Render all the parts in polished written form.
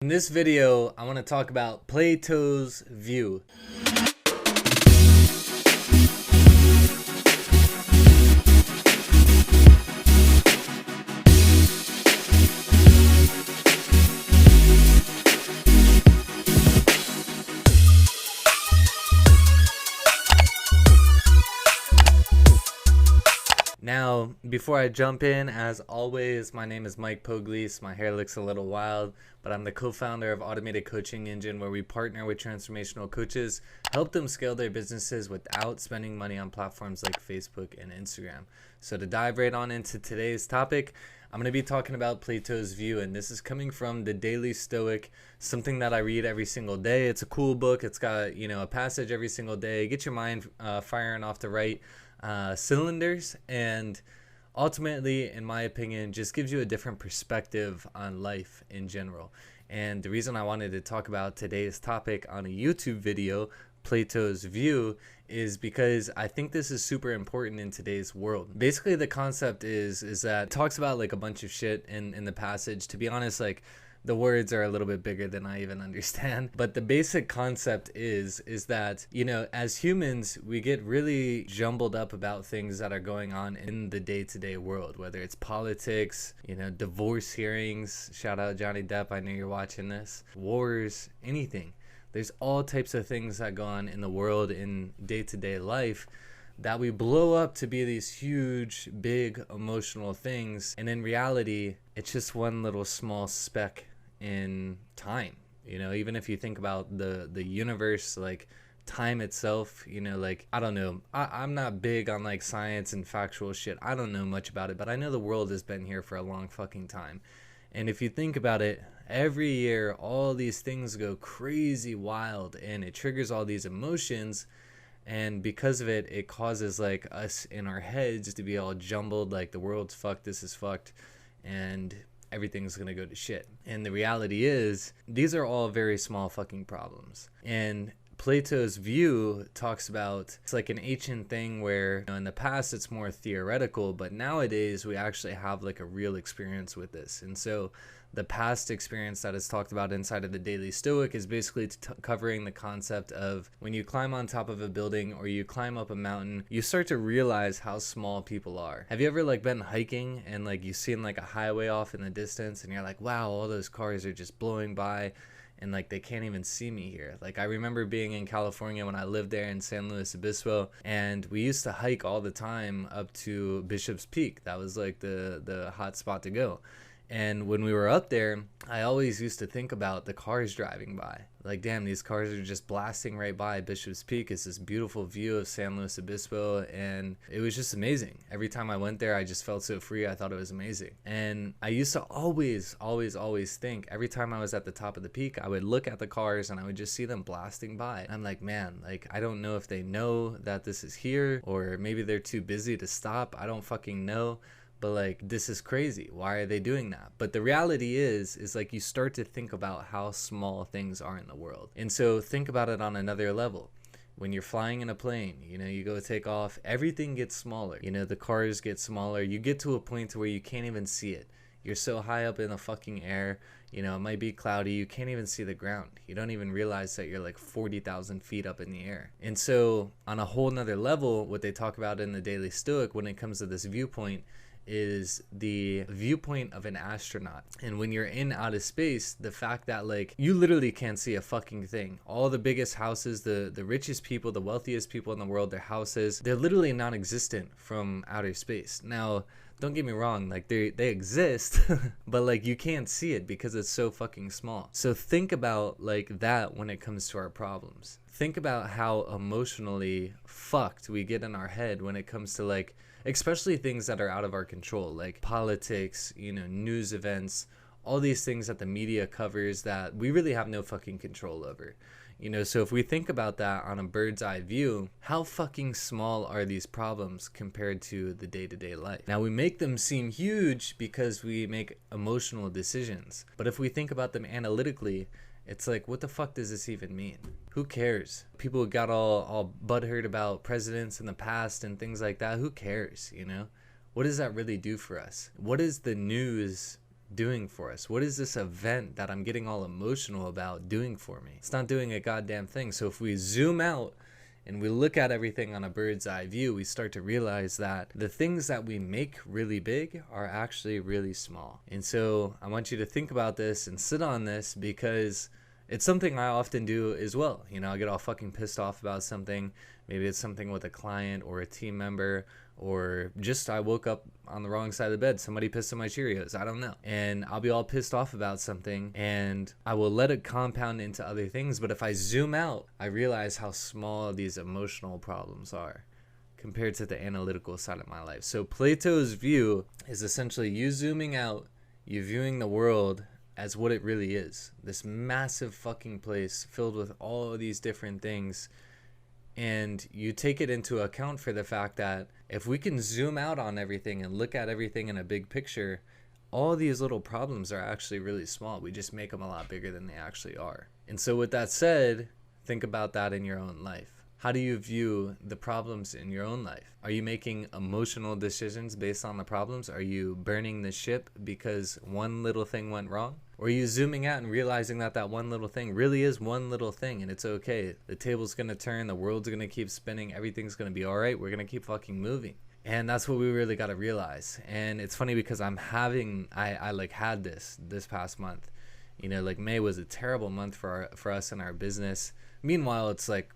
In this video, I want to talk about Plato's View. Now, before I jump in, as always, my name is Mike Poglese. My hair looks a little wild, but I'm the co-founder of Automated Coaching Engine, where we partner with transformational coaches, help them scale their businesses without spending money on platforms like Facebook and Instagram. So to dive right on into today's topic, I'm going to be talking about Plato's View, and this is coming from the Daily Stoic, something that I read every single day. It's a cool book. It's got, a passage every single day. Get your mind firing off the right cylinders, and ultimately, in my opinion, just gives you a different perspective on life in general. And the reason I wanted to talk about today's topic on a YouTube video, Plato's View, is because I think this is super important in today's world. Basically, the concept is that it talks about like a bunch of shit in the passage. To be honest, like, the words are a little bit bigger than I even understand. But the basic concept is that, as humans, we get really jumbled up about things that are going on in the day-to-day world, whether it's politics, divorce hearings, shout out Johnny Depp, I know you're watching this, wars, anything. There's all types of things that go on in the world in day-to-day life that we blow up to be these huge, big, emotional things. And in reality, it's just one little small speck in time. Even if you think about the universe, like time itself, I don't know, I'm not big on like science and factual shit. I don't know much about it, but I know the world has been here for a long fucking time. And if you think about it, every year all these things go crazy wild, and it triggers all these emotions, and because of it, it causes like us in our heads to be all jumbled, like the world's fucked, this is fucked, and everything's gonna go to shit. And the reality is, these are all very small fucking problems. And Plato's View talks about, it's like an ancient thing where, in the past it's more theoretical, but nowadays we actually have like a real experience with this. And so the past experience that is talked about inside of the Daily Stoic is basically covering the concept of when you climb on top of a building or you climb up a mountain, you start to realize how small people are. Have you ever like been hiking and like you seen like a highway off in the distance and you're like, wow, all those cars are just blowing by and like they can't even see me here? Like, I remember being in California when I lived there in San Luis Obispo, and we used to hike all the time up to Bishop's Peak. That was like the hot spot to go. And when we were up there, I always used to think about the cars driving by. Like, damn, these cars are just blasting right by Bishop's Peak. It's this beautiful view of San Luis Obispo, and it was just amazing. Every time I went there, I just felt so free. I thought it was amazing. And I used to always think, every time I was at the top of the peak, I would look at the cars and I would just see them blasting by. And I'm like, man, like, I don't know if they know that this is here, or maybe they're too busy to stop. I don't fucking know. But like, this is crazy. Why are they doing that? But the reality is like, you start to think about how small things are in the world. And so think about it on another level. When you're flying in a plane, you go take off, everything gets smaller. The cars get smaller. You get to a point to where you can't even see it. You're so high up in the fucking air. It might be cloudy. You can't even see the ground. You don't even realize that you're like 40,000 feet up in the air. And so on a whole nother level, what they talk about in the Daily Stoic when it comes to this viewpoint is the viewpoint of an astronaut. And when you're in outer space, the fact that like you literally can't see a fucking thing. All the biggest houses, the richest people, the wealthiest people in the world, their houses, they're literally non-existent from outer space. Now, don't get me wrong, like they exist, but like you can't see it because it's so fucking small. So think about like that when it comes to our problems. Think about how emotionally fucked we get in our head when it comes to like, especially things that are out of our control, like politics, news events, all these things that the media covers that we really have no fucking control over. So if we think about that on a bird's eye view, how fucking small are these problems compared to the day-to-day life? Now, we make them seem huge because we make emotional decisions. But if we think about them analytically, it's like, what the fuck does this even mean? Who cares? People got all butthurt about presidents in the past and things like that. Who cares, What does that really do for us? What is the news doing for us? What is this event that I'm getting all emotional about doing for me? It's not doing a goddamn thing. So if we zoom out and we look at everything on a bird's eye view, we start to realize that the things that we make really big are actually really small. And so I want you to think about this and sit on this, because it's something I often do as well. You know, I get all fucking pissed off about something. Maybe it's something with a client or a team member, or just I woke up on the wrong side of the bed. Somebody pissed on my Cheerios. I don't know. And I'll be all pissed off about something, and I will let it compound into other things. But if I zoom out, I realize how small these emotional problems are compared to the analytical side of my life. So Plato's view is essentially you zooming out, you viewing the world as what it really is. This massive fucking place filled with all of these different things. And you take it into account for the fact that if we can zoom out on everything and look at everything in a big picture, all these little problems are actually really small. We just make them a lot bigger than they actually are. And so with that said, think about that in your own life. How do you view the problems in your own life? Are you making emotional decisions based on the problems? Are you burning the ship because one little thing went wrong? Or are you zooming out and realizing that that one little thing really is one little thing and it's okay? The table's gonna turn, the world's gonna keep spinning, everything's gonna be all right, we're gonna keep fucking moving. And that's what we really gotta realize. And it's funny because I had this past month. You know, like May was a terrible month for us and our business. Meanwhile, it's like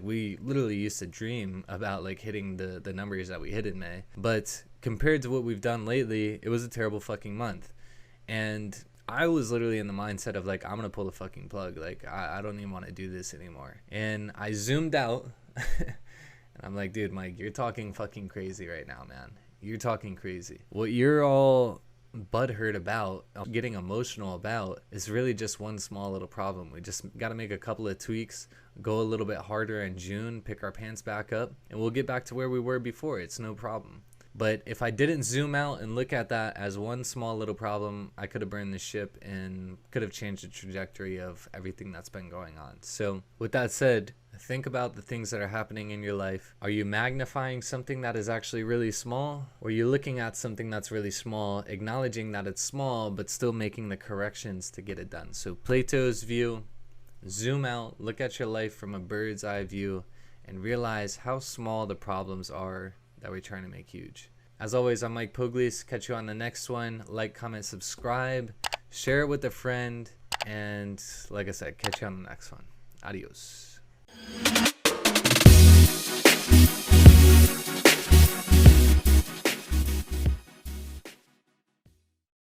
we literally used to dream about like hitting the numbers that we hit in May. But compared to what we've done lately, it was a terrible fucking month. And I was literally in the mindset of like, I'm gonna pull the fucking plug. Like, I don't even want to do this anymore. And I zoomed out and I'm like, dude, Mike, you're talking fucking crazy right now, man. You're talking crazy. What you're all butthurt about, getting emotional about, is really just one small little problem. We just got to make a couple of tweaks, go a little bit harder in June, pick our pants back up, and we'll get back to where we were before. It's no problem. But if I didn't zoom out and look at that as one small little problem, I could have burned the ship and could have changed the trajectory of everything that's been going on. So with that said, think about the things that are happening in your life. Are you magnifying something that is actually really small? Or are you looking at something that's really small, acknowledging that it's small, but still making the corrections to get it done? So Plato's view, zoom out, look at your life from a bird's eye view, and realize how small the problems are that we're trying to make huge. As always, I'm Mike Poglese. Catch you on the next one. Like, comment, subscribe, share it with a friend, and like I said, catch you on the next one. Adios.